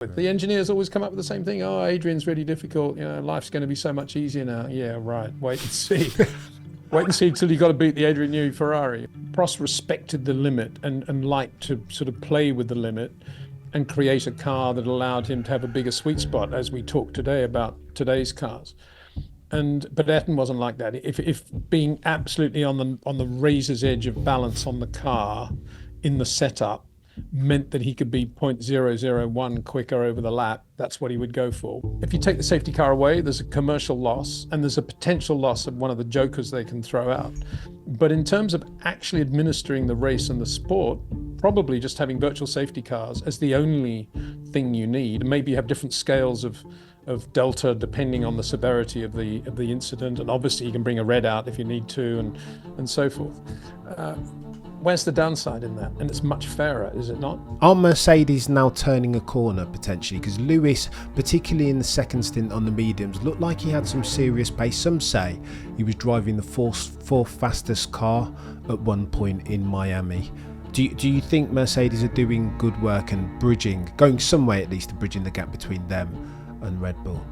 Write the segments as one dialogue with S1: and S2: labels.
S1: The engineers always come up with the same thing. Oh, Adrian's really difficult. Life's going to be so much easier now. Yeah, right. Wait and see. Wait and see till you got to beat the Adrian Newey Ferrari. Prost respected the limit and liked to sort of play with the limit and create a car that allowed him to have a bigger sweet spot, as we talked today about today's cars. But Ayrton wasn't like that. If being absolutely on the razor's edge of balance on the car in the setup meant that he could be 0.001 quicker over the lap, that's what he would go for. If you take the safety car away, there's a commercial loss and there's a potential loss of one of the jokers they can throw out. But in terms of actually administering the race and the sport, probably just having virtual safety cars as the only thing you need. Maybe you have different scales of delta depending on the severity of the incident, and obviously you can bring a red out if you need to, and so forth. Where's the downside in that? And it's much fairer, is it not?
S2: Are Mercedes now turning a corner potentially? Because Lewis, particularly in the second stint on the mediums, looked like he had some serious pace. Some say he was driving the fourth fastest car at one point in Miami. Do you think Mercedes are doing good work and going some way at least to bridging the gap between them and Red Bull?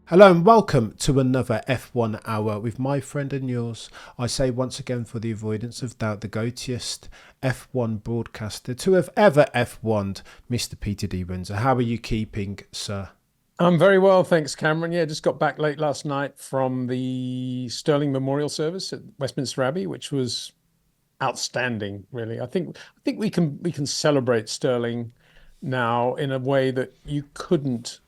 S2: Hello and welcome to another F1 Hour with my friend and yours. I say once again, for the avoidance of doubt, the goatiest F1 broadcaster to have ever F1'd, Mr. Peter D. Windsor. How are you keeping, sir?
S1: I'm very well, thanks, Cameron. Yeah, just got back late last night from the Sterling Memorial Service at Westminster Abbey, which was outstanding, really. I think we can celebrate Sterling now in a way that you couldn't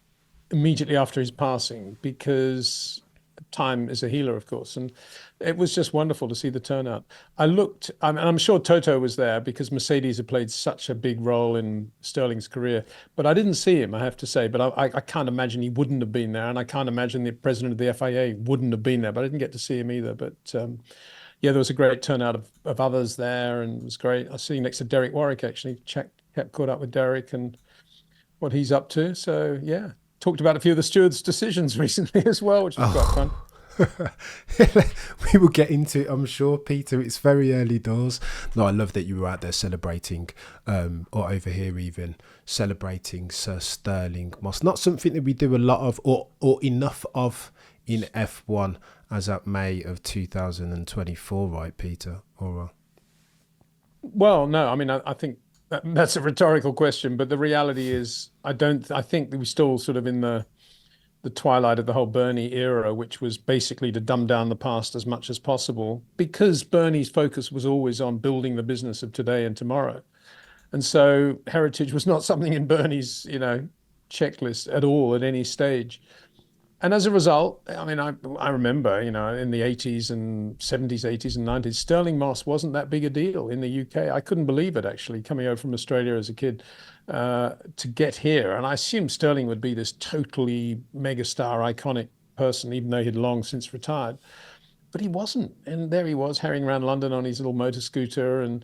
S1: immediately after his passing, because time is a healer, of course, and it was just wonderful to see the turnout. I'm sure Toto was there because Mercedes had played such a big role in Sterling's career, but I didn't see him, I have to say. But I can't imagine he wouldn't have been there, and I can't imagine the president of the FIA wouldn't have been there, but I didn't get to see him either. But yeah, there was a great turnout of others there, and it was great. I was sitting next to Derek Warwick, actually. Kept caught up with Derek and what he's up to. So yeah, talked about a few of the stewards' decisions recently as well, which was quite fun.
S2: We will get into it, I'm sure, Peter. It's very early doors. No, I love that you were out there celebrating, or over here even, celebrating Sir Sterling Moss. Not something that we do a lot of or enough of in F1 as at May of 2024, right, Peter? Or
S1: Well, no, I mean, I think that's a rhetorical question, but the reality is I think that we're still sort of in the twilight of the whole Bernie era, which was basically to dumb down the past as much as possible, because Bernie's focus was always on building the business of today and tomorrow. And so heritage was not something in Bernie's, checklist at all at any stage. And as a result, I mean, I remember, in the 80s and 70s, 80s and 90s, Sterling Moss wasn't that big a deal in the UK. I couldn't believe it, actually, coming over from Australia as a kid to get here. And I assumed Sterling would be this totally megastar, iconic person, even though he'd long since retired. But he wasn't. And there he was, harrying around London on his little motor scooter. And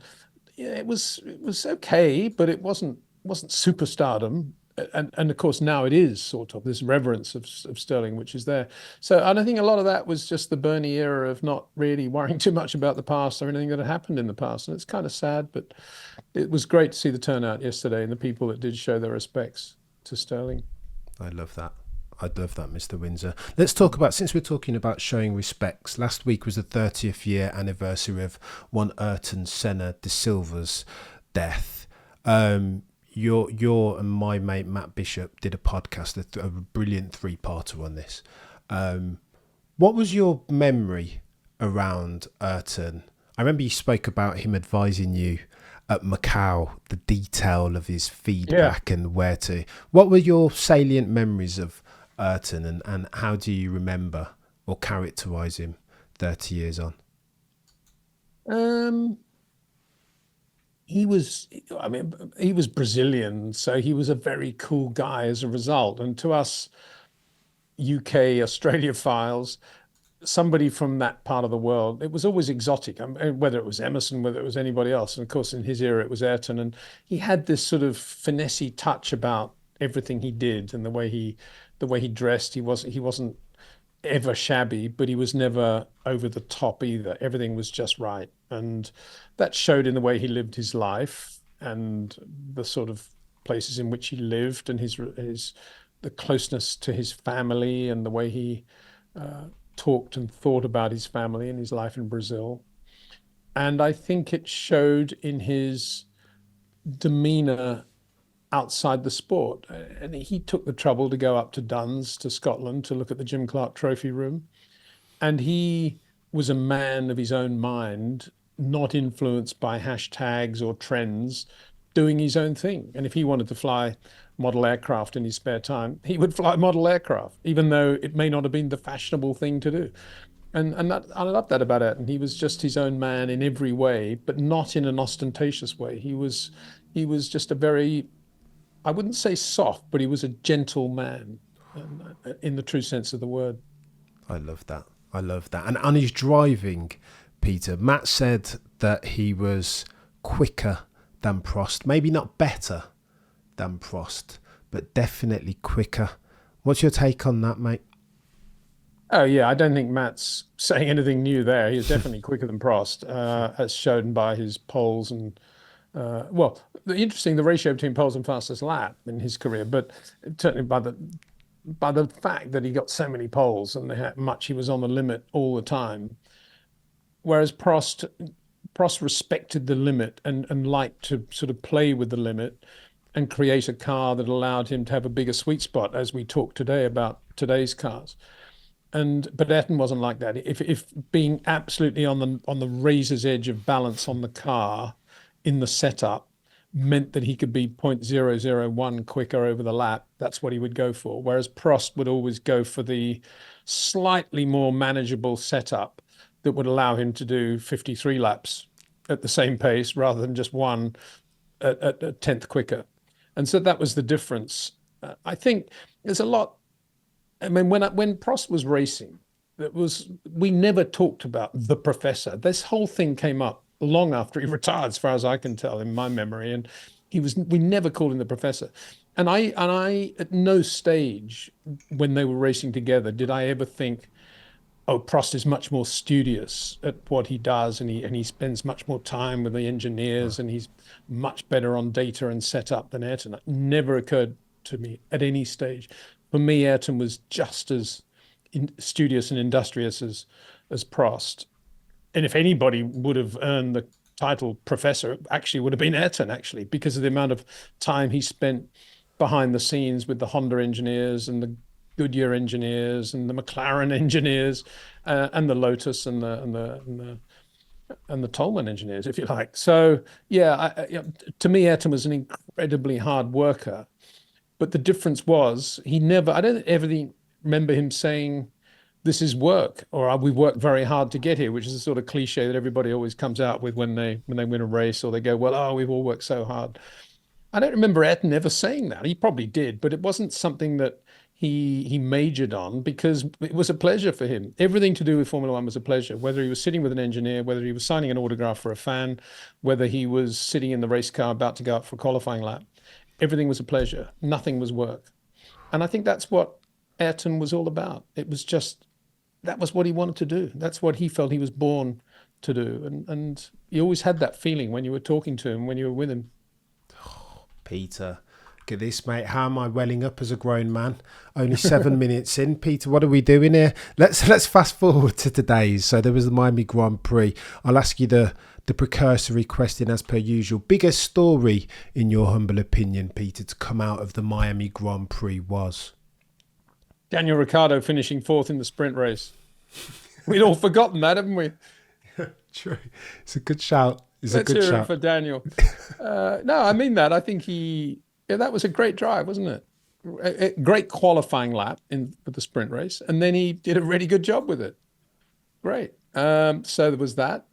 S1: yeah, it was okay, but it wasn't superstardom. And of course now it is sort of this reverence of Sterling, which is there. So I don't think a lot of that was just the Bernie era of not really worrying too much about the past or anything that had happened in the past. And it's kind of sad, but it was great to see the turnout yesterday and the people that did show their respects to Sterling.
S2: I love that. I'd love that, Mr. Windsor. Let's talk about, since we're talking about showing respects, last week was the 30th year anniversary of one Ayrton Senna de Silva's death. Your and my mate Matt Bishop did a podcast, a brilliant 3-parter on this. What was your memory around Ayrton? I remember you spoke about him advising you at Macau, the detail of his feedback and where to. What were your salient memories of Ayrton, and how do you remember or characterise him 30 years on?
S1: He was Brazilian, so he was a very cool guy as a result. And to us UK, Australia files, somebody from that part of the world, it was always exotic, whether it was Emerson, whether it was anybody else. And of course, in his era, it was Ayrton. And he had this sort of finessey touch about everything he did and the way he dressed. He wasn't ever shabby, but he was never over the top either. Everything was just right. And that showed in the way he lived his life and the sort of places in which he lived and his the closeness to his family and the way he talked and thought about his family and his life in Brazil. And I think it showed in his demeanor outside the sport. And he took the trouble to go up to Duns to Scotland to look at the Jim Clark Trophy room. And he was a man of his own mind, not influenced by hashtags or trends, doing his own thing. And if he wanted to fly model aircraft in his spare time, he would fly model aircraft, even though it may not have been the fashionable thing to do. And that, I love that about Ayrton. He was just his own man in every way, but not in an ostentatious way. He was just a very, I wouldn't say soft, but he was a gentle man in the true sense of the word.
S2: I love that. I love that. And on his driving, Peter, Matt said that he was quicker than Prost. Maybe not better than Prost, but definitely quicker. What's your take on that, mate?
S1: Oh yeah, I don't think Matt's saying anything new there. He is definitely quicker than Prost, as shown by his poles and well, the ratio between poles and fastest lap in his career, but certainly by the fact that he got so many poles and how much he was on the limit all the time. Whereas Prost respected the limit and liked to sort of play with the limit and create a car that allowed him to have a bigger sweet spot, as we talk today about today's cars. But Ayrton wasn't like that. If being absolutely on the razor's edge of balance on the car in the setup meant that he could be 0.001 quicker over the lap, that's what he would go for. Whereas Prost would always go for the slightly more manageable setup that would allow him to do 53 laps at the same pace rather than just one at a tenth quicker. And so that was the difference. I think there's a lot. I mean, when Prost was racing, we never talked about the professor. This whole thing came up long after he retired, as far as I can tell, in my memory. And we never called him the professor. And I at no stage when they were racing together did I ever think, oh, Prost is much more studious at what he does, and he spends much more time with the engineers, and he's much better on data and setup than Ayrton. It never occurred to me at any stage. For me, Ayrton was just as studious and industrious as Prost. And if anybody would have earned the title professor, actually would have been Ayrton, actually, because of the amount of time he spent behind the scenes with the Honda engineers and the Goodyear engineers and the McLaren engineers and the Lotus and the Tolman engineers, if you like. So yeah, to me, Ayrton was an incredibly hard worker. But the difference was I don't ever remember him saying, this is work, or we worked very hard to get here, which is a sort of cliche that everybody always comes out with when they win a race, or they go, well, oh, we've all worked so hard. I don't remember Ayrton ever saying that. He probably did, but it wasn't something that he majored on, because it was a pleasure for him. Everything to do with Formula One was a pleasure, whether he was sitting with an engineer, whether he was signing an autograph for a fan, whether he was sitting in the race car about to go up for a qualifying lap. Everything was a pleasure. Nothing was work. And I think that's what Ayrton was all about. That was what he wanted to do. That's what he felt he was born to do. And you always had that feeling when you were talking to him, when you were with him.
S2: Peter, look at this, mate. How am I welling up as a grown man? Only 7 minutes in. Peter, what are we doing here? Let's fast forward to today's. So there was the Miami Grand Prix. I'll ask you the precursory question as per usual. Biggest story, in your humble opinion, Peter, to come out of the Miami Grand Prix was?
S1: Daniel Ricciardo finishing fourth in the sprint race. We'd all forgotten that, haven't we?
S2: True. It's a good shout.
S1: Let's hear it for Daniel. No, I mean that. I think that was a great drive, wasn't it? A great qualifying lap for the sprint race. And then he did a really good job with it. Great. So there was that.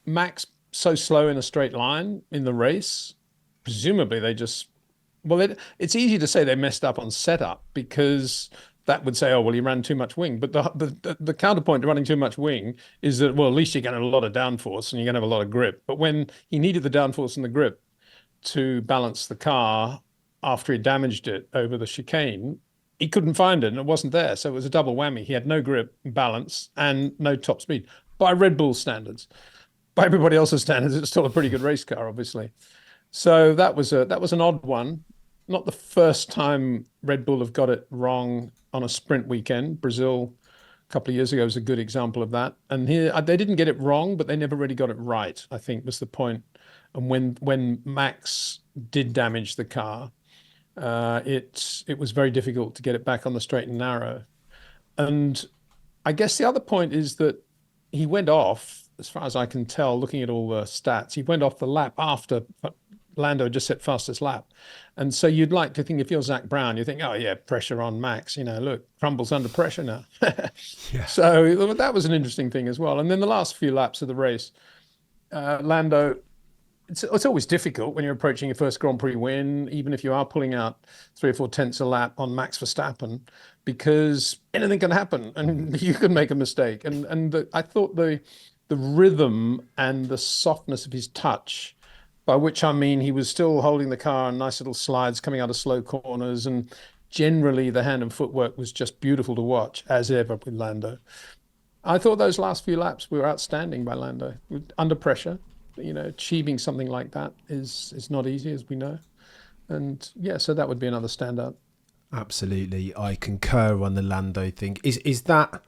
S1: Max so slow in a straight line in the race. Presumably it's easy to say they messed up on setup, because that would say, oh, well, he ran too much wing. But the counterpoint to running too much wing is that, well, at least you're going to have a lot of downforce and you're going to have a lot of grip. But when he needed the downforce and the grip to balance the car after he damaged it over the chicane, he couldn't find it and it wasn't there. So it was a double whammy. He had no grip, balance, and no top speed by Red Bull standards. By everybody else's standards, it's still a pretty good race car, obviously. So that was an odd one. Not the first time Red Bull have got it wrong on a sprint weekend. Brazil a couple of years ago was a good example of that. And here they didn't get it wrong, but they never really got it right, I think was the point. And when Max did damage the car, it was very difficult to get it back on the straight and narrow. And I guess the other point is that he went off, as far as I can tell, looking at all the stats, he went off the lap after Lando just set fastest lap. And so you'd like to think if you're Zach Brown, you think, oh yeah, pressure on Max, look, crumbles under pressure now.
S2: Yeah.
S1: So that was an interesting thing as well. And then the last few laps of the race, Lando, it's always difficult when you're approaching your first Grand Prix win, even if you are pulling out 3 or 4 tenths a lap on Max Verstappen, because anything can happen and you can make a mistake. And I thought the rhythm and the softness of his touch, by which I mean he was still holding the car on nice little slides coming out of slow corners, and generally the hand and footwork was just beautiful to watch, as ever with Lando. I thought those last few laps were outstanding by Lando. Under pressure, achieving something like that is not easy, as we know. And yeah, so that would be another standout.
S2: Absolutely, I concur on the Lando thing. Is that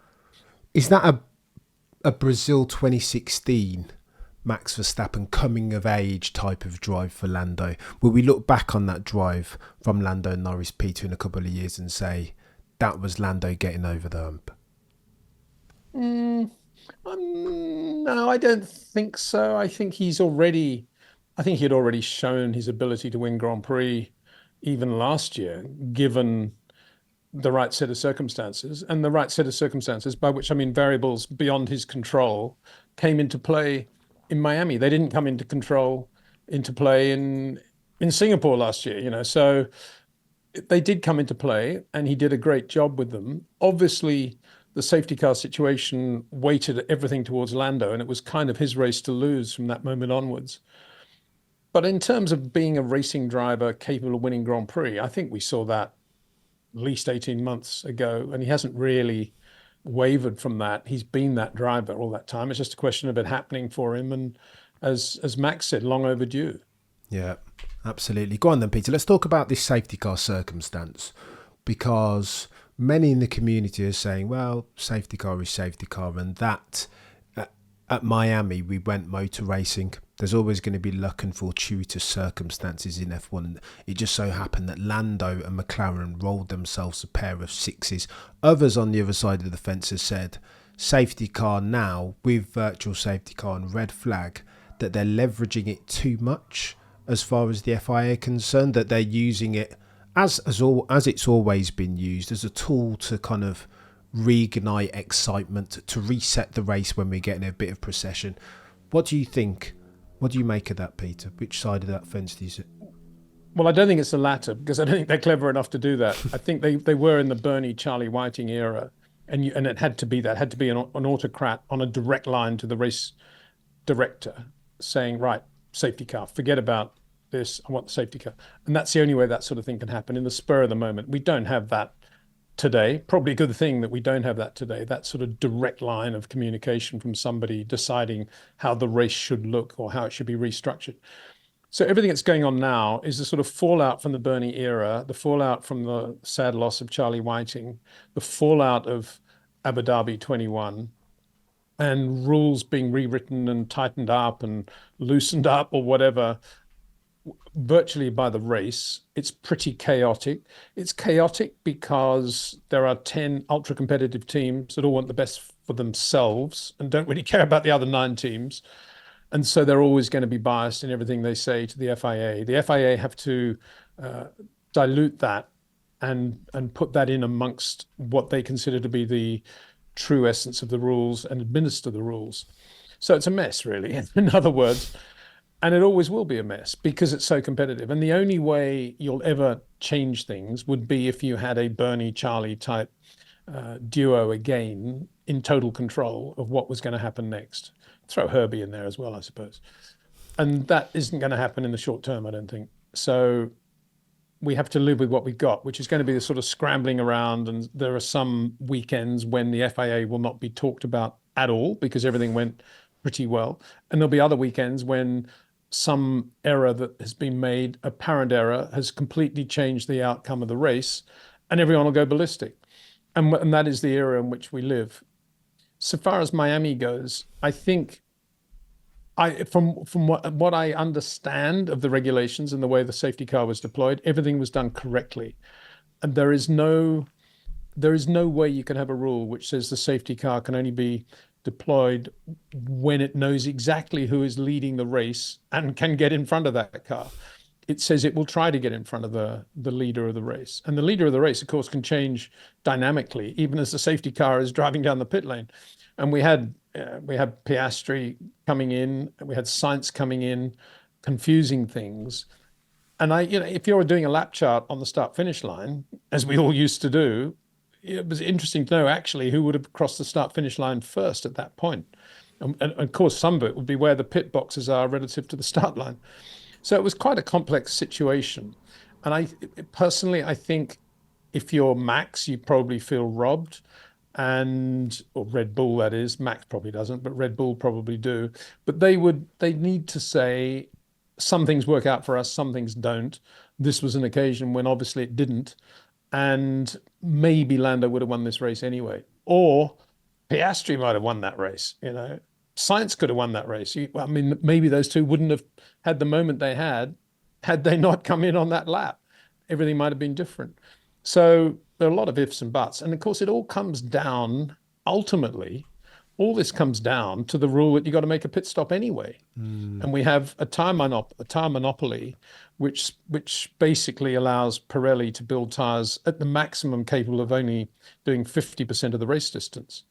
S2: a Brazil 2016 Max Verstappen coming of age type of drive for Lando? Will we look back on that drive from Lando and Norris, Peter, in a couple of years and say that was Lando getting over the hump?
S1: No, I don't think so. I think he had already shown his ability to win Grand Prix even last year, given the right set of circumstances. And the right set of circumstances, by which I mean variables beyond his control, came into play in Miami. They didn't come into play in Singapore last year, So they did come into play, and he did a great job with them. Obviously, the safety car situation weighted everything towards Lando, and it was kind of his race to lose from that moment onwards. But in terms of being a racing driver capable of winning Grand Prix, I think we saw that at least 18 months ago, and he hasn't really wavered from that. He's been that driver all that time. It's just a question of it happening for him, and as Max said, long overdue.
S2: Yeah, absolutely. Go on then, Peter. Let's talk about this safety car circumstance, because many in the community are saying, well, safety car is safety car, and that at Miami we went motor racing. There's always going to be luck and fortuitous circumstances in F1. And it just so happened that Lando and McLaren rolled themselves a pair of sixes. Others on the other side of the fence have said safety car now with virtual safety car and red flag, that they're leveraging it too much as far as the FIA are concerned, that they're using it as it's always been used, as a tool to kind of reignite excitement, to reset the race when we're getting a bit of procession. What do you think? What do you make of that, Peter? Which side of that fence do you sit?
S1: Well, I don't think it's the latter, because I don't think they're clever enough to do that. I think they were in the Bernie, Charlie Whiting era, and it had to be that, had to be an autocrat on a direct line to the race director saying, right, safety car, forget about this, I want the safety car. And that's the only way that sort of thing can happen, in the spur of the moment. We don't have that today. Probably a good thing that we don't have that today, that sort of direct line of communication from somebody deciding how the race should look or how it should be restructured. So everything that's going on now is the sort of fallout from the Bernie era, the fallout from the sad loss of Charlie Whiting, the fallout of Abu Dhabi 21, and rules being rewritten and tightened up and loosened up or whatever, virtually by the race. It's pretty chaotic. It's chaotic because there are 10 ultra competitive teams that all want the best for themselves and don't really care about the other 9 teams. And so they're always going to be biased in everything they say to the FIA. The FIA have to dilute that and put that in amongst what they consider to be the true essence of the rules and administer the rules. So it's a mess, really, in other words. And it always will be a mess because it's so competitive. And the only way you'll ever change things would be if you had a Bernie Charlie type duo again in total control of what was going to happen next. Throw Herbie in there as well, I suppose. And that isn't going to happen in the short term, I don't think. So we have to live with what we've got, which is going to be the sort of scrambling around. And there are some weekends when the FIA will not be talked about at all because everything went pretty well. And there'll be other weekends when some error that has been made, apparent error, has completely changed the outcome of the race, and everyone will go ballistic. And that is the era in which we live. So far as Miami goes, I think from what I understand of the regulations and the way the safety car was deployed, everything was done correctly. And there is no way you can have a rule which says the safety car can only be deployed when it knows exactly who is leading the race and can get in front of that car. It says it will try to get in front of the leader of the race. And the leader of the race, of course, can change dynamically, even as the safety car is driving down the pit lane. And we had Piastri coming in, we had Sainz coming in, confusing things. And if you're doing a lap chart on the start-finish line, as we all used to do, it was interesting to know actually who would have crossed the start-finish line first at that point. And of course, some of it would be where the pit boxes are relative to the start line. So it was quite a complex situation. And I personally think if you're Max, you probably feel robbed, or Red Bull, that is. Max probably doesn't, but Red Bull probably do. But they need to say, some things work out for us, some things don't. This was an occasion when obviously it didn't. And maybe Lando would have won this race anyway. Or Piastri might have won that race, Sainz could have won that race. I mean, maybe those two wouldn't have had the moment they had they not come in on that lap. Everything might have been different. So there are a lot of ifs and buts. And of course, it all comes down, ultimately, all this comes down to the rule that you got to make a pit stop anyway. And we have a tire monopoly, which basically allows Pirelli to build tires at the maximum capable of only doing 50% of the race distance,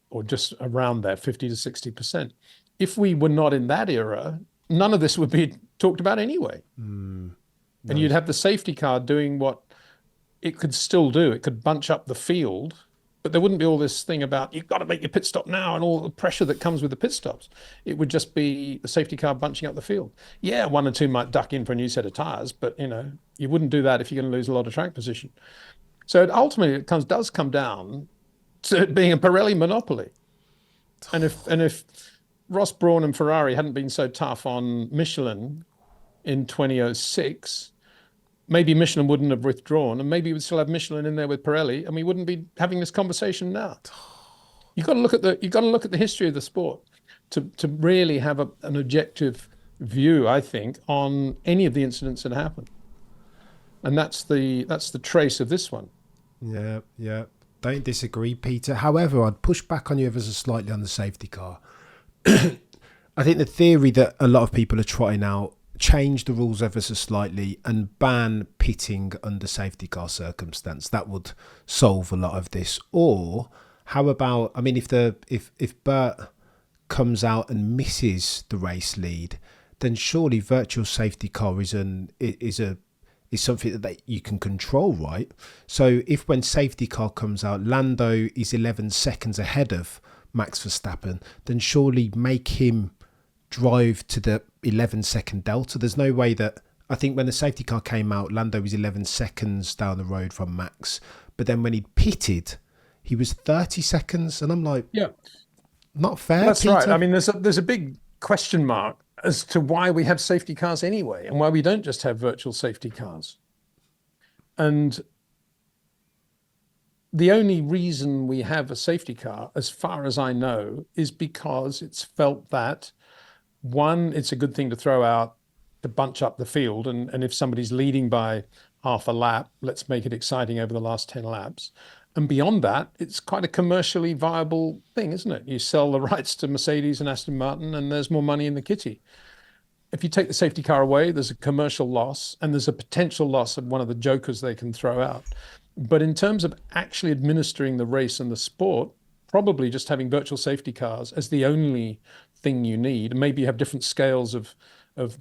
S1: or just around that 50 to 60%. If we were not in that era, none of this would be talked about anyway. And you'd have the safety car doing what it could still do. It could bunch up the field, but there wouldn't be all this thing about you've got to make your pit stop now and all the pressure that comes with the pit stops. It would just be the safety car bunching up the field. Yeah, one or two might duck in for a new set of tires, but you wouldn't do that if you're going to lose a lot of track position. So ultimately, it does come down to it being a Pirelli monopoly. And if Ross Brawn and Ferrari hadn't been so tough on Michelin in 2006, maybe Michelin wouldn't have withdrawn, and maybe we'd still have Michelin in there with Pirelli, and we wouldn't be having this conversation now. You've got to look at the history of the sport to really have an objective view, I think, on any of the incidents that happen. And that's the trace of this one.
S2: Yeah. Don't disagree, Peter. However, I'd push back on you ever so slightly on the safety car. I think the theory that a lot of people are trying out, change the rules ever so slightly and ban pitting under safety car circumstance. That would solve a lot of this. Or how about, I mean, if Bert comes out and misses the race lead, then surely virtual safety car is something that you can control, right? So if when safety car comes out, Lando is 11 seconds ahead of Max Verstappen, then surely make him drive to the 11-second delta. There's no way that, I think when the safety car came out, Lando was 11 seconds down the road from Max. But then when he pitted, he was 30 seconds. And I'm like,
S1: yeah,
S2: not fair,
S1: that's
S2: Peter.
S1: right. I mean, there's a big question mark as to why we have safety cars anyway, and why we don't just have virtual safety cars. And the only reason we have a safety car, as far as I know, is because it's felt that, one, it's a good thing to throw out to bunch up the field. And if somebody's leading by half a lap, let's make it exciting over the last 10 laps. And beyond that, it's quite a commercially viable thing, isn't it? You sell the rights to Mercedes and Aston Martin, and there's more money in the kitty. If you take the safety car away, there's a commercial loss, and there's a potential loss of one of the jokers they can throw out. But in terms of actually administering the race and the sport, probably just having virtual safety cars as the only thing you need. And maybe you have different scales of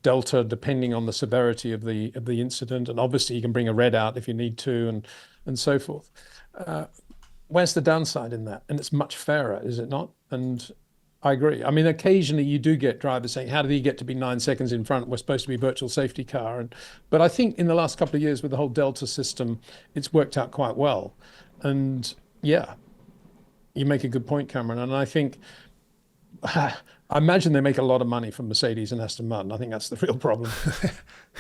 S1: delta depending on the severity of the incident. And obviously you can bring a red out if you need to, and so forth. Where's the downside in that? And it's much fairer, is it not? And I agree. I mean, occasionally you do get drivers saying, how did he get to be 9 seconds in front? We're supposed to be virtual safety car. But I think in the last couple of years with the whole Delta system, it's worked out quite well. And yeah, you make a good point, Cameron. And I think, I imagine they make a lot of money from Mercedes and Aston Martin. I think that's the real problem.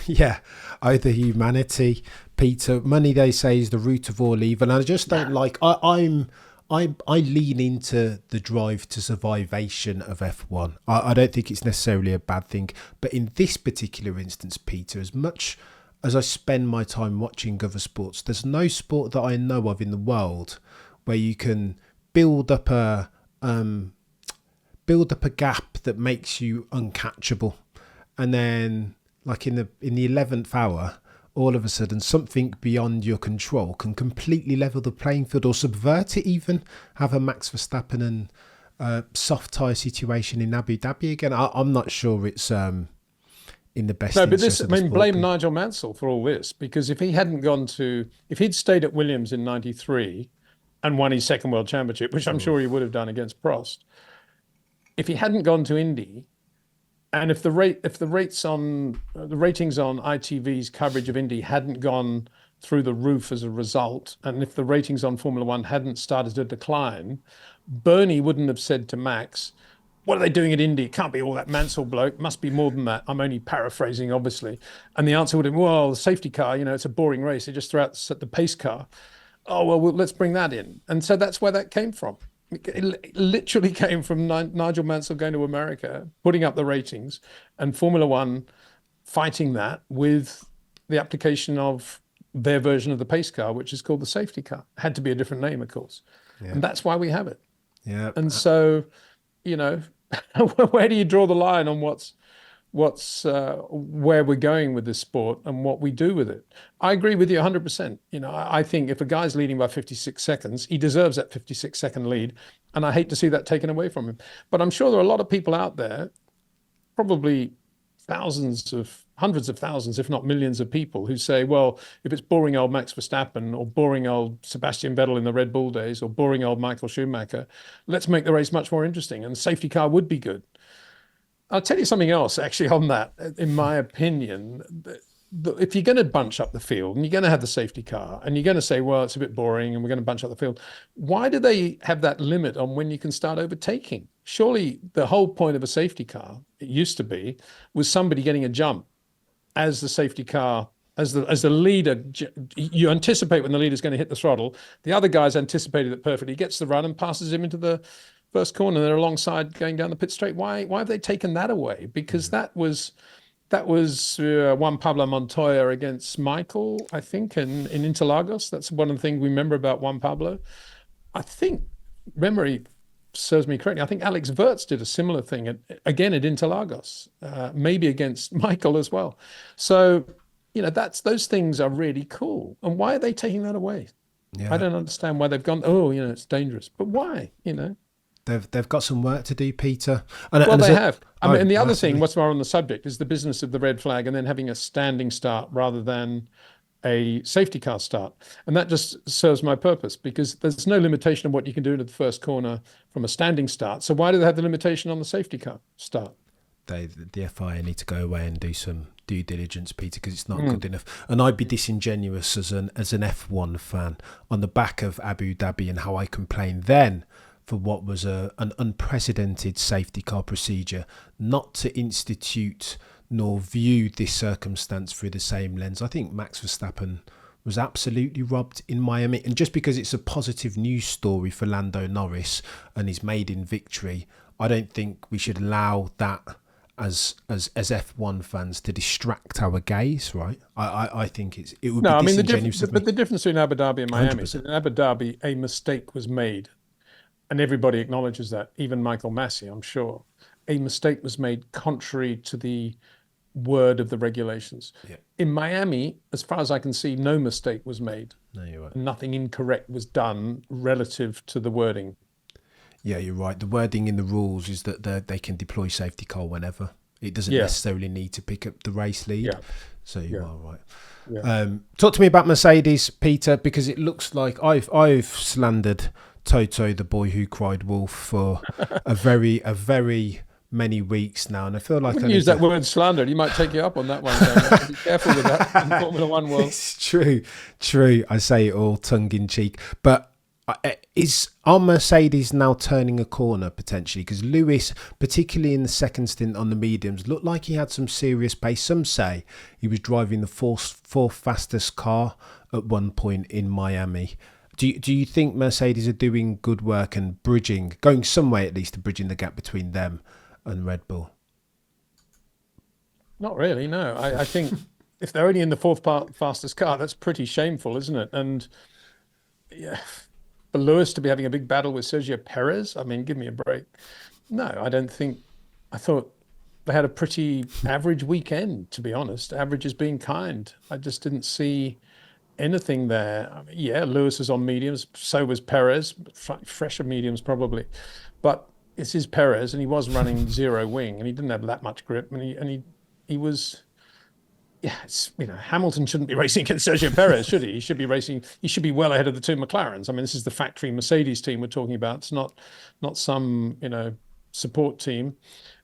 S2: Yeah, either humanity, Peter. Money, they say, is the root of all evil. And I just don't like. I lean into the drive to survivation of F1. I don't think it's necessarily a bad thing. But in this particular instance, Peter, as much as I spend my time watching other sports, there's no sport that I know of in the world where you can build up a gap that makes you uncatchable, and then like in the 11th hour, all of a sudden something beyond your control can completely level the playing field or subvert it even. Have a Max Verstappen and soft tyre situation in Abu Dhabi again. I'm not sure it's in the best interest of the sport.
S1: Blame Nigel Mansell for all this, because if he'd stayed at Williams in 93 and won his second world championship, which I'm sure he would have done against Prost, if he hadn't gone to Indy, and if the ratings on ITV's coverage of Indy hadn't gone through the roof as a result, and if the ratings on Formula One hadn't started to decline, Bernie wouldn't have said to Max, "What are they doing at Indy? It can't be all that Mansell bloke. Must be more than that." I'm only paraphrasing, obviously. And the answer would have been, "Well, the safety car, it's a boring race. They just throw out the pace car. Oh, well, let's bring that in." And so that's where that came from. It literally came from Nigel Mansell going to America, putting up the ratings, and Formula One fighting that with the application of their version of the pace car, which is called the safety car. It had to be a different name, of course. Yeah. And that's why we have it.
S2: Yeah.
S1: And so, where do you draw the line on what's where we're going with this sport and what we do with it? I agree with you 100%. I think if a guy's leading by 56 seconds, he deserves that 56-second lead. And I hate to see that taken away from him. But I'm sure there are a lot of people out there, probably hundreds of thousands, if not millions of people, who say, well, if it's boring old Max Verstappen or boring old Sebastian Vettel in the Red Bull days or boring old Michael Schumacher, let's make the race much more interesting. And the safety car would be good. I'll tell you something else, actually, on that. In my opinion, if you're going to bunch up the field and you're going to have the safety car and you're going to say, well, it's a bit boring and we're going to bunch up the field, why do they have that limit on when you can start overtaking? Surely the whole point of a safety car, it used to be, was somebody getting a jump as the safety car, as the leader. You anticipate when the leader's going to hit the throttle. The other guy's anticipated it perfectly. He gets the run and passes him into the first corner. They're alongside going down the pit straight. Why have they taken that away? Because that was Juan Pablo Montoya against Michael, I think, in Interlagos. That's one of the things we remember about Juan Pablo. I think, memory serves me correctly, I think Alex Wirtz did a similar thing again at Interlagos, maybe against Michael as well. So, those things are really cool. And why are they taking that away? Yeah. I don't understand why they've gone, it's dangerous. But why,
S2: They've got some work to do, Peter.
S1: And they have. And the other thing, what's more on the subject, is the business of the red flag and then having a standing start rather than a safety car start. And that just serves my purpose, because there's no limitation on what you can do into the first corner from a standing start. So why do they have the limitation on the safety car start?
S2: The FIA need to go away and do some due diligence, Peter, because it's not good enough. And I'd be disingenuous as an F1 fan on the back of Abu Dhabi and how I complained then for what was an unprecedented safety car procedure, not to institute nor view this circumstance through the same lens. I think Max Verstappen was absolutely robbed in Miami. And just because it's a positive news story for Lando Norris and his maiden victory, I don't think we should allow that as F1 fans to distract our gaze, right? I think it would be disingenuous of me.
S1: But the difference between Abu Dhabi and Miami is that in Abu Dhabi, a mistake was made. And everybody acknowledges that, even Michael Massey, I'm sure. A mistake was made contrary to the word of the regulations. Yeah. In Miami, as far as I can see, no mistake was made.
S2: No, you're right.
S1: Nothing incorrect was done relative to the wording.
S2: Yeah, you're right. The wording in the rules is that they can deploy safety car whenever. It doesn't necessarily need to pick up the race lead. Yeah. So you are right. Yeah. Talk to me about Mercedes, Peter, because it looks like I've slandered Toto, the boy who cried wolf, for a very many weeks now, and I feel
S1: I
S2: like I
S1: wouldn't
S2: need
S1: use that
S2: to.
S1: word slander. You might take you up on that one, Daniel. Be careful with that in Formula One world.
S2: It's true, true. I say it all tongue in cheek, but are Mercedes now turning a corner potentially? Because Lewis, particularly in the second stint on the mediums, looked like he had some serious pace. Some say he was driving the fourth fastest car at one point in Miami. Do you think Mercedes are doing good work and going some way at least to bridging the gap between them and Red Bull?
S1: Not really, no. I think if they're only in the fastest car, that's pretty shameful, isn't it? And yeah, for Lewis to be having a big battle with Sergio Perez, I mean, give me a break. No, I don't think. I thought they had a pretty average weekend, to be honest. Average is being kind. I just didn't see anything there. I mean, yeah, Lewis was on mediums, so was Perez, fresher mediums probably, but it's his Perez, and he was running zero wing, and he didn't have that much grip, and he was. Yeah, Hamilton shouldn't be racing against Sergio Perez, should he? He should be racing. He should be well ahead of the two McLarens. I mean, this is the factory Mercedes team we're talking about. It's not some support team,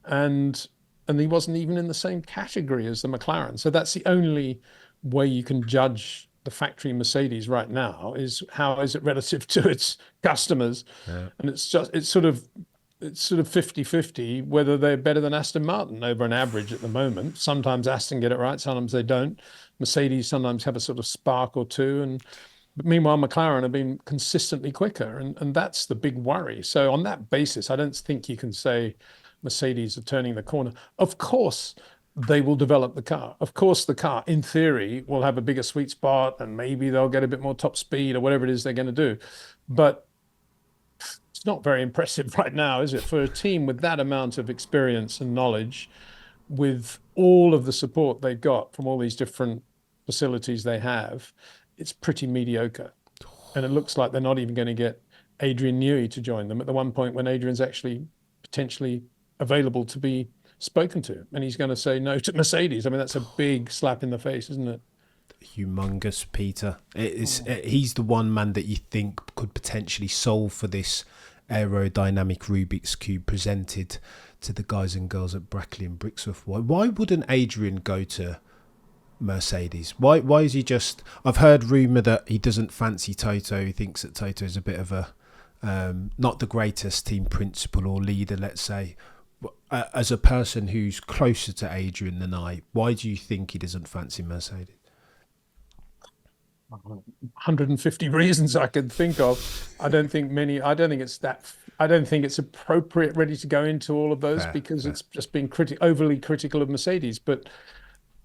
S1: and he wasn't even in the same category as the McLaren. So that's the only way you can judge the factory Mercedes right now, is how is it relative to its customers.
S2: Yeah.
S1: And it's sort of 50-50 whether they're better than Aston Martin over an average at the moment. Sometimes Aston get it right, sometimes they don't. Mercedes sometimes have a sort of spark or two, but meanwhile McLaren have been consistently quicker, and that's the big worry. So on that basis, I don't think you can say Mercedes are turning the corner. Of course they will develop the car. Of course the car, in theory, will have a bigger sweet spot, and maybe they'll get a bit more top speed or whatever it is they're going to do. But it's not very impressive right now, is it? For a team with that amount of experience and knowledge, with all of the support they've got from all these different facilities they have, it's pretty mediocre. And it looks like they're not even going to get Adrian Newey to join them at the one point when Adrian's actually potentially available to be spoken to, and he's going to say no to Mercedes. I mean, that's a big slap in the face, isn't it?
S2: Humongous, Peter. He's the one man that you think could potentially solve for this aerodynamic Rubik's Cube presented to the guys and girls at Brackley and Brixworth. Why wouldn't Adrian go to Mercedes? Why is he just... I've heard rumour that he doesn't fancy Toto. He thinks that Toto is a bit of a not the greatest team principal or leader, let's say. As a person who's closer to Adrian than I, why do you think he doesn't fancy Mercedes?
S1: 150 reasons I could think of. I don't think it's appropriate really to go into all of those, because it's just being overly critical of Mercedes. But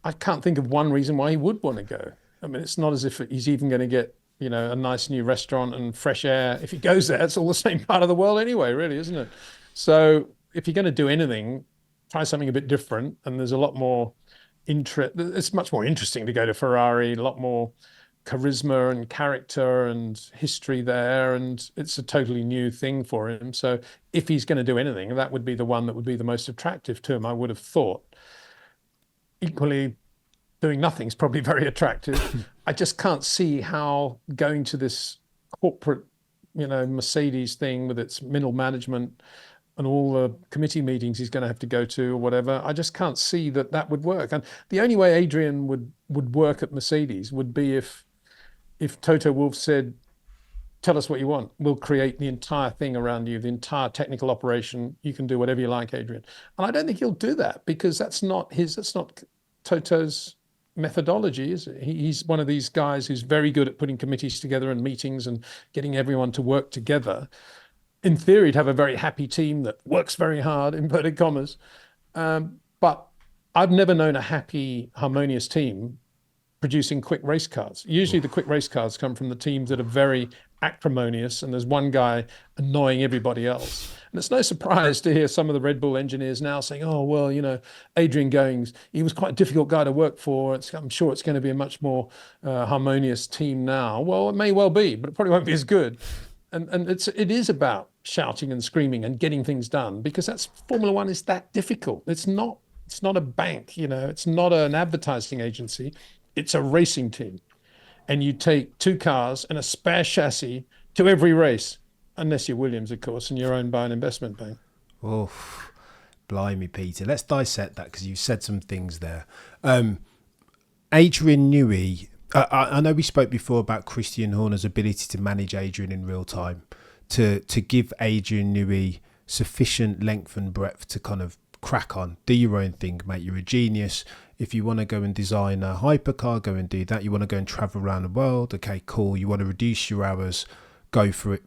S1: I can't think of one reason why he would want to go. I mean, it's not as if he's even going to get, a nice new restaurant and fresh air. If he goes there, it's all the same part of the world anyway, really, isn't it? So if you're going to do anything, try something a bit different. And there's a lot more it's much more interesting to go to Ferrari, a lot more charisma and character and history there, and it's a totally new thing for him. So if he's going to do anything, that would be the one that would be the most attractive to him, I would have thought. Equally, doing nothing is probably very attractive. I just can't see how going to this corporate, Mercedes thing with its middle management and all the committee meetings he's going to have to go to or whatever, I just can't see that would work. And the only way Adrian would work at Mercedes would be if Toto Wolff said, tell us what you want. We'll create the entire thing around you, the entire technical operation. You can do whatever you like, Adrian. And I don't think he'll do that, because that's not Toto's methodology, is it? He's one of these guys who's very good at putting committees together and meetings and getting everyone to work together. In theory, to have a very happy team that works very hard, inverted commas. But I've never known a happy, harmonious team producing quick race cars. Usually the quick race cars come from the teams that are very acrimonious, and there's one guy annoying everybody else. And it's no surprise to hear some of the Red Bull engineers now saying, oh, well, Adrian Goings, he was quite a difficult guy to work for. I'm sure it's going to be a much more harmonious team now. Well, it may well be, but it probably won't be as good. And it is about shouting and screaming and getting things done, because Formula One is that difficult. It's not a bank, it's not an advertising agency. It's a racing team. And you take two cars and a spare chassis to every race. unless you're Williams, of course, and you're owned by an investment bank.
S2: Oh, blimey, Peter. Let's dissect that because you've said some things there. Adrian Newey, I know we spoke before about Christian Horner's ability to manage Adrian in real time, to give Adrian Newey sufficient length and breadth to kind of crack on, do your own thing, mate. You're a genius. If you want to go and design a hypercar, go and do that. You want to go and travel around the world, okay, cool. You want to reduce your hours, go for it.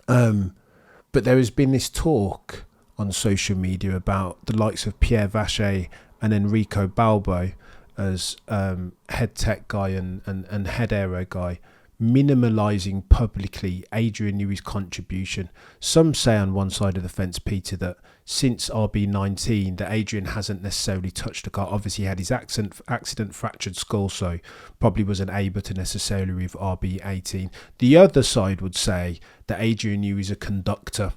S2: But there has been this talk on social media about the likes of Pierre Vacher and Enrico Balbo as head tech guy and head aero guy, minimalising publicly Adrian Newey's contribution. Some say on one side of the fence, Peter, that since RB19 that Adrian hasn't necessarily touched the car. Obviously he had his accident, fractured skull, so probably wasn't able to necessarily with RB18. The other side would say that Adrian Newey is a conductor,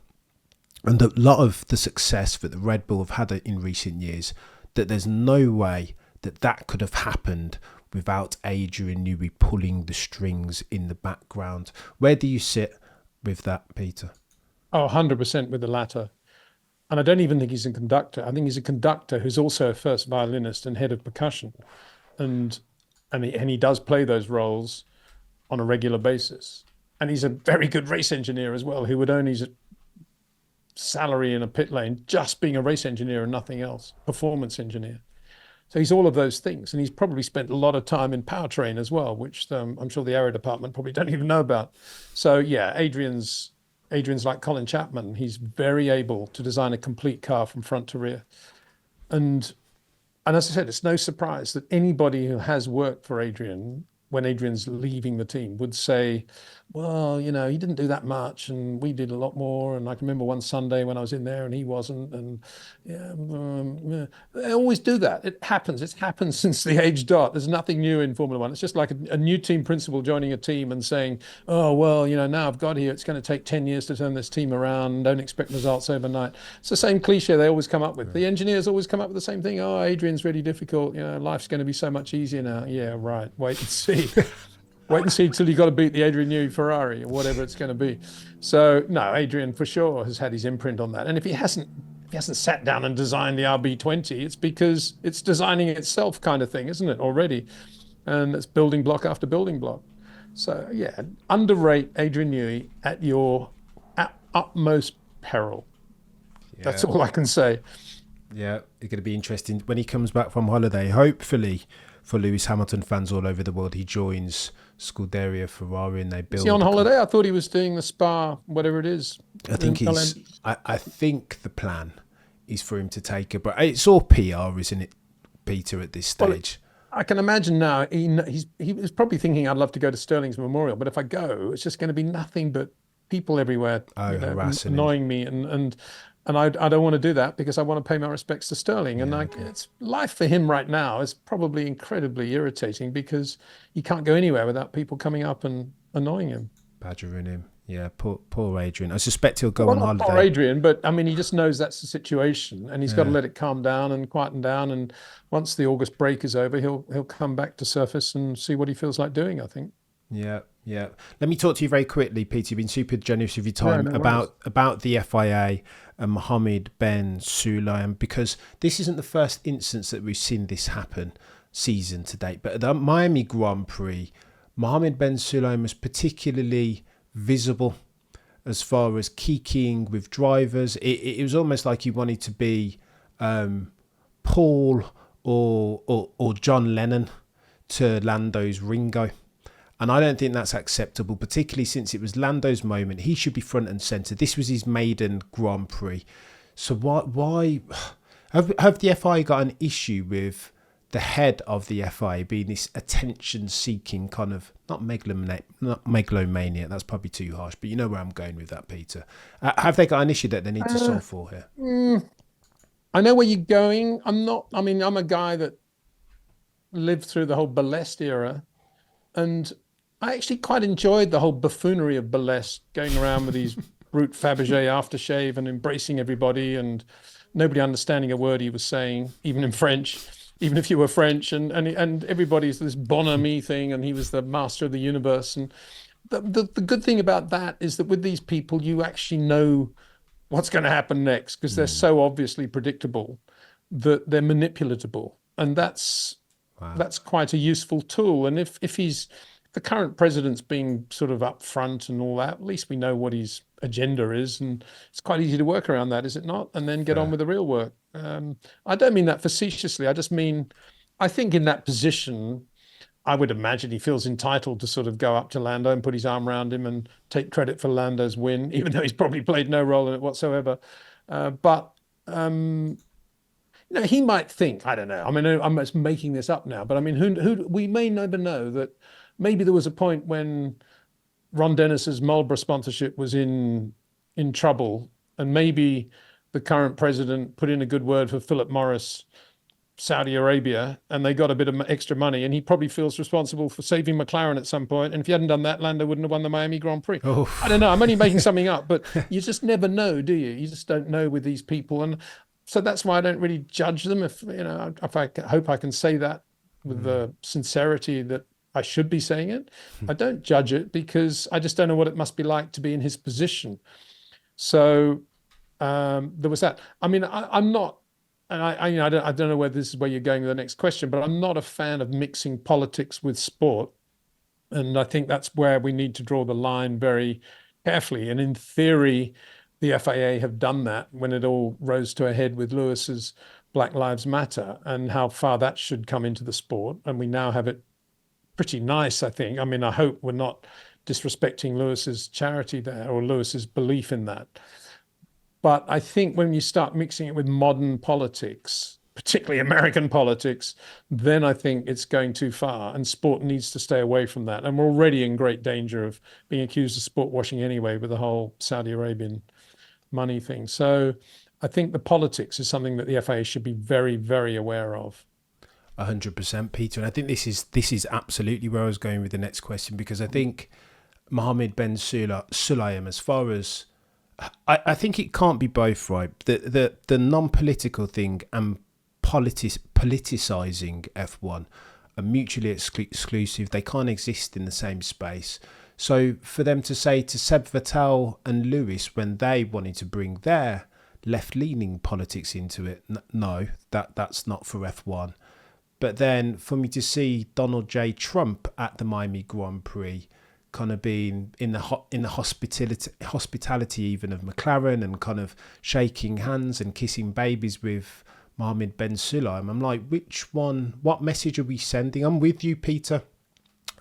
S2: and a lot of the success that the Red Bull have had in recent years, that there's no way that could have happened without Adrian Newey pulling the strings in the background. Where do you sit with that, Peter?
S1: Oh, 100% with the latter. And I don't even think he's a conductor. I think he's a conductor who's also a first violinist and head of percussion. And he does play those roles on a regular basis. And he's a very good race engineer as well, who would earn his salary in a pit lane just being a race engineer and nothing else, performance engineer. So he's all of those things. And he's probably spent a lot of time in powertrain as well, which I'm sure the aero department probably don't even know about. So yeah, Adrian's like Colin Chapman. He's very able to design a complete car from front to rear. And as I said, it's no surprise that anybody who has worked for Adrian, when Adrian's leaving the team, would say, well, you know, he didn't do that much and we did a lot more. And I can remember one Sunday when I was in there and he wasn't. And yeah, they always do that. It happens. It's happened since the age dot. There's nothing new in Formula One. It's just like a new team principal joining a team and saying, oh, well, you know, now I've got here, it's going to take 10 years to turn this team around. Don't expect results overnight. It's the same cliche they always come up with. The engineers always come up with the same thing. Oh, Adrian's really difficult. You know, life's going to be so much easier now. Yeah, right. Wait and see. Wait and see till you got to beat the Adrian Newey Ferrari or whatever it's going to be. So no, Adrian for sure has had his imprint on that. And if he hasn't sat down and designed the RB20, it's because it's designing itself kind of thing, isn't it, already? And it's building block after building block. So yeah, underrate Adrian Newey at your utmost peril. Yeah. That's all I can say.
S2: Yeah, it's going to be interesting when he comes back from holiday. Hopefully, for Lewis Hamilton fans all over the world, he joins Scuderia Ferrari and they build.
S1: Is he on holiday? I thought he was doing the Spa, whatever it is.
S2: I think I think the plan is for him to take a break. It's all PR, isn't it, Peter? At this stage,
S1: well, I can imagine now. He was probably thinking, "I'd love to go to Sterling's memorial, but if I go, it's just going to be nothing but people everywhere,
S2: harassing
S1: annoying me and I don't want to do that because I want to pay my respects to Sterling. And it's life for him right now is probably incredibly irritating because he can't go anywhere without people coming up and annoying him.
S2: Badgering him. Yeah, poor Adrian. I suspect he'll go on holiday.
S1: Poor Adrian, but I mean, he just knows that's the situation and he's got to let it calm down and quieten down. And once the August break is over, he'll come back to surface and see what he feels like doing, I think.
S2: Yeah. Let me talk to you very quickly, Peter. You've been super generous with your time about the FIA and Mohammed Ben Sulayem, because this isn't the first instance that we've seen this happen season to date. But at the Miami Grand Prix, Mohammed Ben Sulayem was particularly visible as far as kikiing with drivers. It was almost like he wanted to be Paul or John Lennon to Lando's Ringo. And I don't think that's acceptable, particularly since it was Lando's moment. He should be front and centre. This was his maiden Grand Prix. So why have the FIA got an issue with the head of the FIA being this attention-seeking kind of, not megalomania, that's probably too harsh, but you know where I'm going with that, Peter. Have they got an issue that they need to solve for here?
S1: I know where you're going. I'm a guy that lived through the whole burlesque era, and I actually quite enjoyed the whole buffoonery of burlesque, going around with these brute Fabergé aftershave and embracing everybody and nobody understanding a word he was saying, even in French, even if you were French, and everybody's this bon ami thing, and he was the master of the universe. the good thing about that is that with these people, you actually know what's going to happen next because they're
S2: Mm.
S1: so obviously predictable that they're manipulatable, and
S2: Wow.
S1: that's quite a useful tool. And if the current president's being sort of upfront and all that, at least we know what his agenda is, and it's quite easy to work around that, is it not? And then get on
S2: Fair.
S1: with the real work. I don't mean that facetiously. I just mean I think in that position, I would imagine he feels entitled to sort of go up to Lando and put his arm around him and take credit for Lando's win, even though he's probably played no role in it whatsoever. But he might think, I don't know. I mean, I'm just making this up now, but I mean, who we may never know that maybe there was a point when Ron Dennis's Marlboro sponsorship was in trouble, and maybe the current president put in a good word for Philip Morris, Saudi Arabia, and they got a bit of extra money, and he probably feels responsible for saving McLaren at some point. And if he hadn't done that, Lando wouldn't have won the Miami Grand Prix.
S2: Oh.
S1: I don't know. I'm only making something up, but you just never know, do you? You just don't know with these people, and so that's why I don't really judge them. If I hope I can say that with the sincerity that I should be saying it. I don't judge it because I just don't know what it must be like to be in his position. So there was that. I mean, I'm not, and I don't know whether this is where you're going with the next question, but I'm not a fan of mixing politics with sport, and I think that's where we need to draw the line very carefully. And in theory, the FIA have done that when it all rose to a head with Lewis's Black Lives Matter and how far that should come into the sport. And we now have it pretty nice, I think. I mean, I hope we're not disrespecting Lewis's charity there or Lewis's belief in that. But I think when you start mixing it with modern politics, particularly American politics, then I think it's going too far, and sport needs to stay away from that. And we're already in great danger of being accused of sport washing anyway with the whole Saudi Arabian money thing. So I think the politics is something that the FIA should be very, very aware of.
S2: 100%, Peter. And I think this is absolutely where I was going with the next question, because I think Mohammed Ben Sulayem, as far as I think it can't be both, right? The non-political thing and politicizing F1 are mutually exclusive. They can't exist in the same space. So for them to say to Seb Vettel and Lewis when they wanted to bring their left-leaning politics into it, no, that's not for F1. But then for me to see Donald J. Trump at the Miami Grand Prix, kind of being in the hospitality even of McLaren and kind of shaking hands and kissing babies with Mohammed Ben Sulayem, I'm like, which one? What message are we sending? I'm with you, Peter.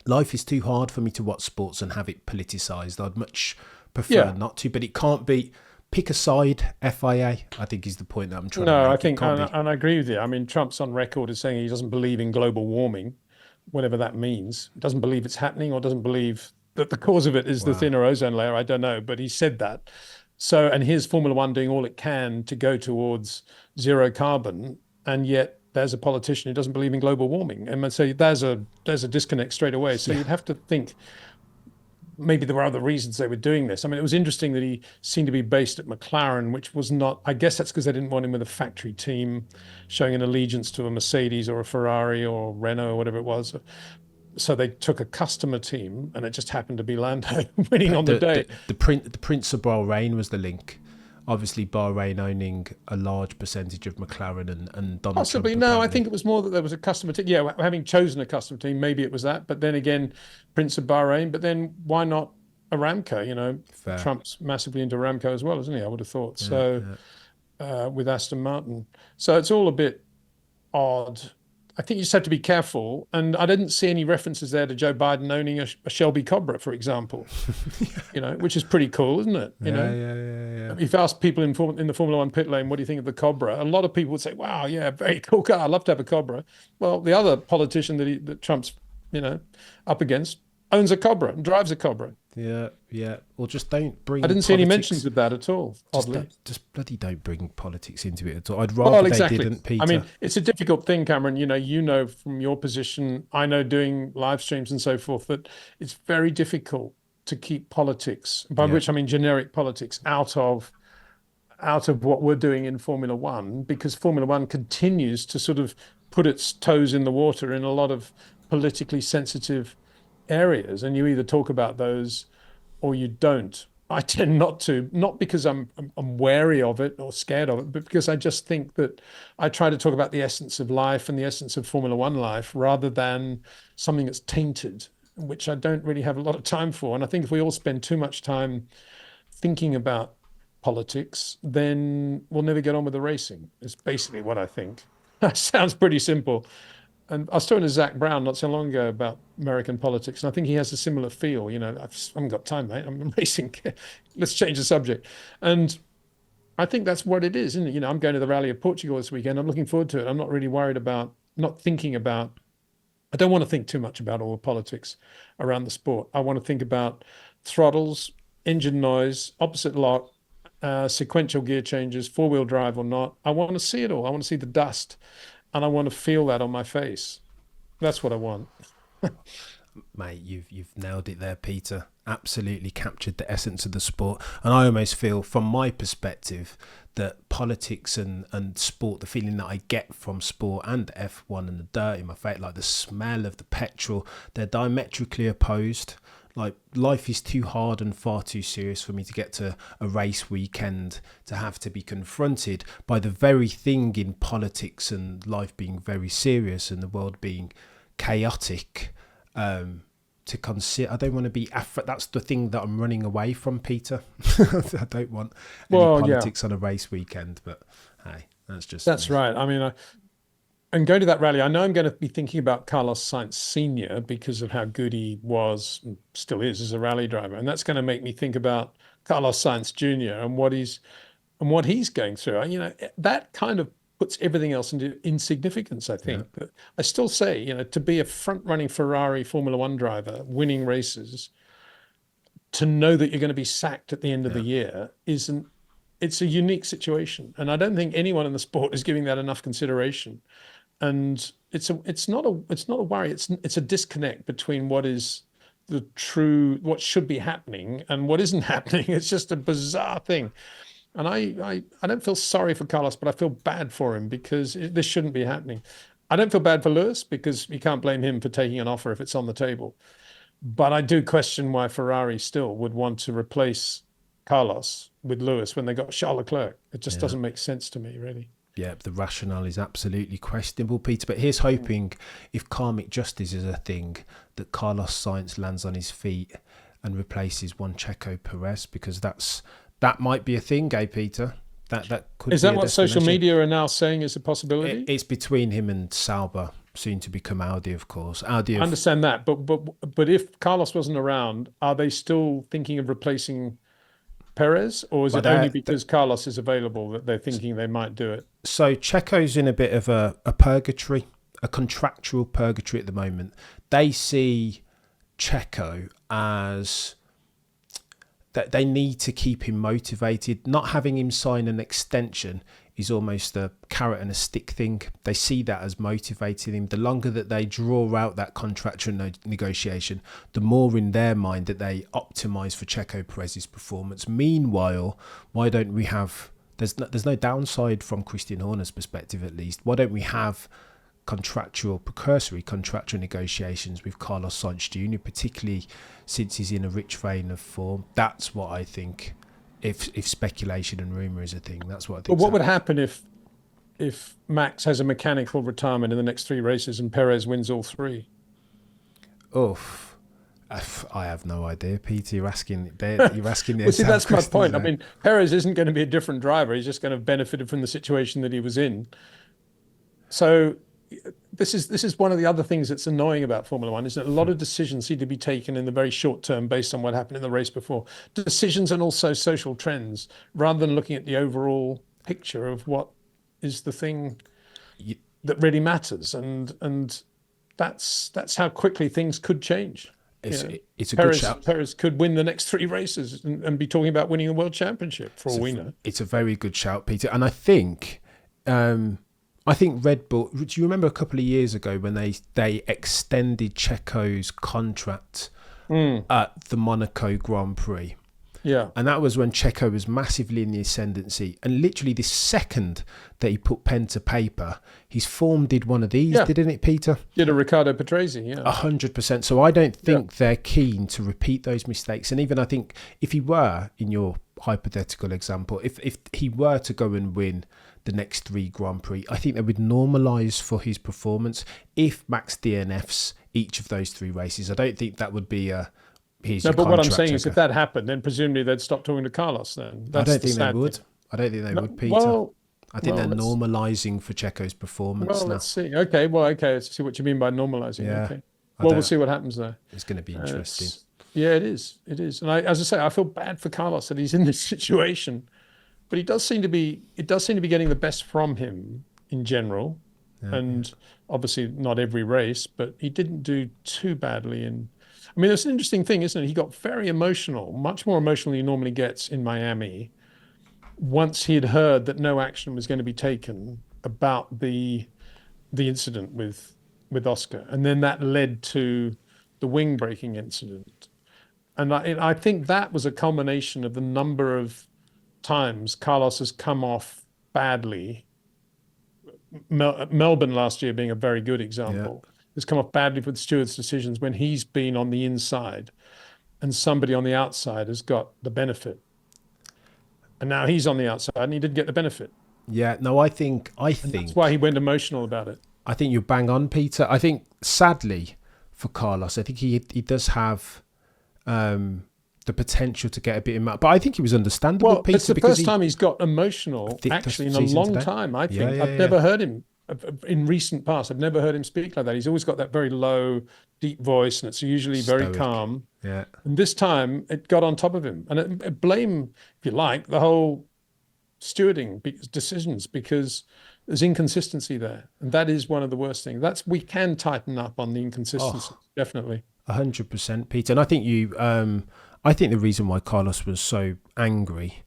S2: Life is too hard for me to watch sports and have it politicised. I'd much prefer not to, but it can't be. Pick a side, FIA, I think is the point that I'm trying to make.
S1: No, I think, and I agree with you. I mean, Trump's on record as saying he doesn't believe in global warming, whatever that means. Doesn't believe it's happening, or doesn't believe that the cause of it is the thinner ozone layer. I don't know, but he said that. So, and here's Formula One doing all it can to go towards zero carbon, and yet there's a politician who doesn't believe in global warming. And I'd say there's a disconnect straight away. So you'd have to think maybe there were other reasons they were doing this. I mean, it was interesting that he seemed to be based at McLaren, which was not, I guess that's because they didn't want him with a factory team showing an allegiance to a Mercedes or a Ferrari or Renault or whatever it was. So they took a customer team, and it just happened to be Lando winning on the day.
S2: The Prince of Bahrain was the link. Obviously, Bahrain owning a large percentage of McLaren and Donald
S1: Possibly.
S2: Trump.
S1: No, I think it was more that there was a customer team. Yeah, having chosen a customer team, maybe it was that. But then again, Prince of Bahrain. But then why not Aramco? You know,
S2: Fair.
S1: Trump's massively into Aramco as well, isn't he? I would have thought. With Aston Martin. So it's all a bit odd. I think you just have to be careful. And I didn't see any references there to Joe Biden owning a Shelby Cobra, for example, which is pretty cool, isn't it?
S2: Yeah.
S1: If you ask people in the Formula One pit lane, what do you think of the Cobra? A lot of people would say, wow, yeah, very cool car. I'd love to have a Cobra. Well, the other politician that Trump's, up against owns a Cobra and drives a Cobra.
S2: Yeah. Or just don't bring.
S1: I didn't see any mentions of that at all. Oddly,
S2: just bloody don't bring politics into it at all. I'd rather they didn't, Peter.
S1: I mean, it's a difficult thing, Cameron. You know from your position. I know doing live streams and so forth that it's very difficult to keep politics, by which I mean generic politics, out of what we're doing in Formula One, because Formula One continues to sort of put its toes in the water in a lot of politically sensitive areas, and you either talk about those or you don't. I tend not to, not because I'm wary of it or scared of it, but because I just think that I try to talk about the essence of life and the essence of Formula One life rather than something that's tainted, which I don't really have a lot of time for. And I think if we all spend too much time thinking about politics, then we'll never get on with the racing. It's basically what I think. That sounds pretty simple. And I was talking to Zach Brown not so long ago about American politics, and I think he has a similar feel. I haven't got time, mate. I'm racing. Let's change the subject. And I think that's what it is, isn't it? I'm going to the Rally of Portugal this weekend. I'm looking forward to it. I'm not really worried about, not thinking about, I don't want to think too much about all the politics around the sport. I want to think about throttles, engine noise, opposite lock, sequential gear changes, four-wheel drive or not. I want to see it all. I want to see the dust, and I want to feel that on my face. That's what I want.
S2: Mate, you've nailed it there, Peter. Absolutely captured the essence of the sport. And I almost feel, from my perspective, that politics and sport, the feeling that I get from sport and F1 and the dirt in my face, like the smell of the petrol, they're diametrically opposed. Like, life is too hard and far too serious for me to get to a race weekend to have to be confronted by the very thing in politics and life being very serious and the world being chaotic. To consider, I don't want to be that's the thing that I'm running away from, Peter. I don't want any politics on a race weekend, but hey, that's
S1: right. I mean, and going to that rally, I know I'm going to be thinking about Carlos Sainz Senior because of how good he was and still is as a rally driver, and that's going to make me think about Carlos Sainz Junior and what he's going through. That kind of puts everything else into insignificance, I think. But I still say, to be a front-running Ferrari Formula One driver, winning races, to know that you're going to be sacked at the end of the year it's a unique situation. And I don't think anyone in the sport is giving that enough consideration. And it's not a worry. It's a disconnect between what should be happening and what isn't happening. It's just a bizarre thing. And I don't feel sorry for Carlos, but I feel bad for him because this shouldn't be happening. I don't feel bad for Lewis because you can't blame him for taking an offer if it's on the table. But I do question why Ferrari still would want to replace Carlos with Lewis when they got Charles Leclerc. It just doesn't make sense to me, really.
S2: Yeah, the rationale is absolutely questionable, Peter. But here's hoping, if karmic justice is a thing, that Carlos Sainz lands on his feet and replaces one Checo Perez, because that might be a thing, Peter. That could. Is
S1: that what social media are now saying is a possibility?
S2: It's between him and Sauber, soon to become Audi, of course. I
S1: understand that, but if Carlos wasn't around, are they still thinking of replacing Perez, or is it only because Carlos is available that they're thinking they might do it?
S2: So Checo's in a bit of a purgatory, a contractual purgatory at the moment. They see Checo as that they need to keep him motivated. Not having him sign an extension is almost a carrot and a stick thing. They see that as motivating him. The longer that they draw out that contractual negotiation, the more in their mind that they optimise for Checo Perez's performance. Meanwhile, why don't we have... There's no downside from Christian Horner's perspective, at least. Why don't we have precursory contractual negotiations with Carlos Sainz Jr., particularly since he's in a rich vein of form? That's what I think. If speculation and rumour is a thing, that's what I think.
S1: But what would happen if Max has a mechanical retirement in the next 3 races and Perez wins all 3?
S2: Oof. I have no idea, Peter. You're asking the
S1: well, see, that's my point. There. I mean, Perez isn't going to be a different driver. He's just going to have benefited from the situation that he was in. So this is one of the other things that's annoying about Formula One, is that a lot of decisions need to be taken in the very short term based on what happened in the race before. Decisions and also social trends, rather than looking at the overall picture of what is the thing that really matters. And that's how quickly things could change.
S2: It's a good shout.
S1: Perez could win the next 3 races and be talking about winning a world championship, for all we know.
S2: It's a very good shout, Peter. And I think Red Bull, do you remember a couple of years ago when they extended Checo's contract at the Monaco Grand Prix?
S1: Yeah.
S2: And that was when Checo was massively in the ascendancy. And literally the second that he put pen to paper, his form did one of these, didn't it, Peter?
S1: Did a Ricciardo Patrese,
S2: 100%. So I don't think they're keen to repeat those mistakes. And even I think if he were, in your hypothetical example, if he were to go and win the next 3 Grand Prix, I think they would normalise for his performance. If Max DNFs each of those 3 races, I don't think that would be a...
S1: No, but what I'm saying is if that happened, then presumably they'd stop talking to Carlos then.
S2: I don't think they would. I don't think they would, Peter. I think they're normalising for Checo's performance now.
S1: Let's see. Okay, let's see what you mean by normalising.
S2: Yeah.
S1: Okay. Well, we'll see what happens there.
S2: It's going to be interesting.
S1: It is. It is. And as I say, I feel bad for Carlos that he's in this situation. But it does seem to be getting the best from him in general. Yeah, and obviously not every race, but he didn't do too badly in... I mean, it's an interesting thing, isn't it? He got very emotional, much more emotional than he normally gets in Miami, once he had heard that no action was going to be taken about the incident with Oscar. And then that led to the wing braking incident. And I think that was a culmination of the number of times Carlos has come off badly. Melbourne last year being a very good example. Yeah. Has come off badly with stewards' decisions when he's been on the inside and somebody on the outside has got the benefit. And now he's on the outside and he didn't get the benefit.
S2: Yeah, no, I think
S1: that's why he went emotional about it.
S2: I think you're bang on, Peter. I think sadly for Carlos, I think he does have the potential to get a bit in but I think it was understandable, Peter.
S1: It's the first time he's got emotional actually in a long time, I think. I've never heard him. In recent past, I've never heard him speak like that. He's always got that very low, deep voice, and it's usually very calm.
S2: Yeah.
S1: And this time, it got on top of him. And it blame, if you like, the whole stewarding decisions because there's inconsistency there, and that is one of the worst things. We can tighten up on the inconsistency, definitely.
S2: 100%, Peter. And I think I think the reason why Carlos was so angry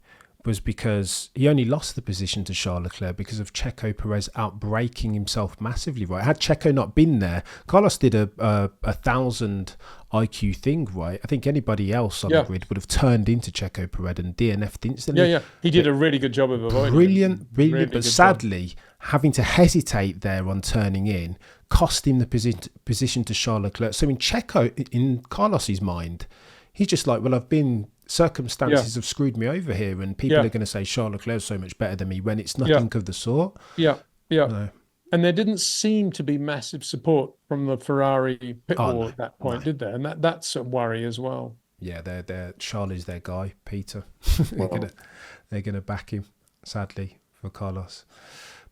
S2: was because he only lost the position to Charles Leclerc because of Checo Perez outbraking himself massively, right? Had Checo not been there, Carlos did a 1,000 IQ thing, right? I think anybody else on the grid would have turned into Checo Perez and DNF'd instantly.
S1: Yeah. He did a really good job of avoiding
S2: Brilliant. But sadly, having to hesitate there on turning in cost him the position to Charles Leclerc. So in Carlos's mind, he's just like, well, circumstances have screwed me over here, and people are going to say Charles Leclerc's so much better than me when it's nothing of the sort.
S1: Yeah. No. And there didn't seem to be massive support from the Ferrari pit wall at that point, did there? And that's a worry as well.
S2: Yeah, Charles is their guy, Peter. They're gonna back him, sadly, for Carlos.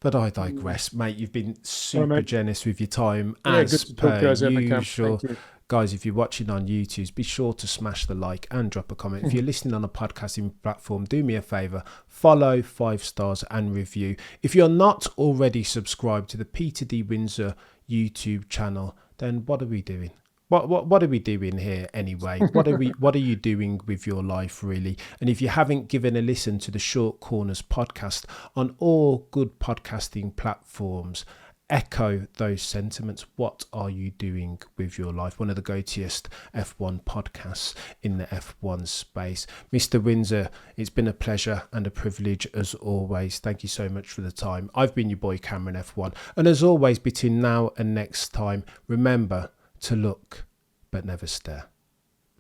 S2: But I digress, mate. You've been super generous with your time, as per usual. Guys, if you're watching on YouTube, be sure to smash the like and drop a comment. If you're listening on a podcasting platform, do me a favour, follow, 5 stars and review. If you're not already subscribed to the Peter D. Windsor YouTube channel, then what are we doing? What are we doing here anyway? What are you doing with your life, really? And if you haven't given a listen to the Short Corners podcast on all good podcasting platforms, echo those sentiments. What are you doing with your life? One of the go-toest F1 podcasts in the F1 space. Mr. Windsor, it's been a pleasure and a privilege as always. Thank you so much for the time. I've been your boy Cameron F1, and as always, between now and next time, remember to look but never stare.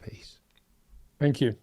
S2: Peace.
S1: Thank you.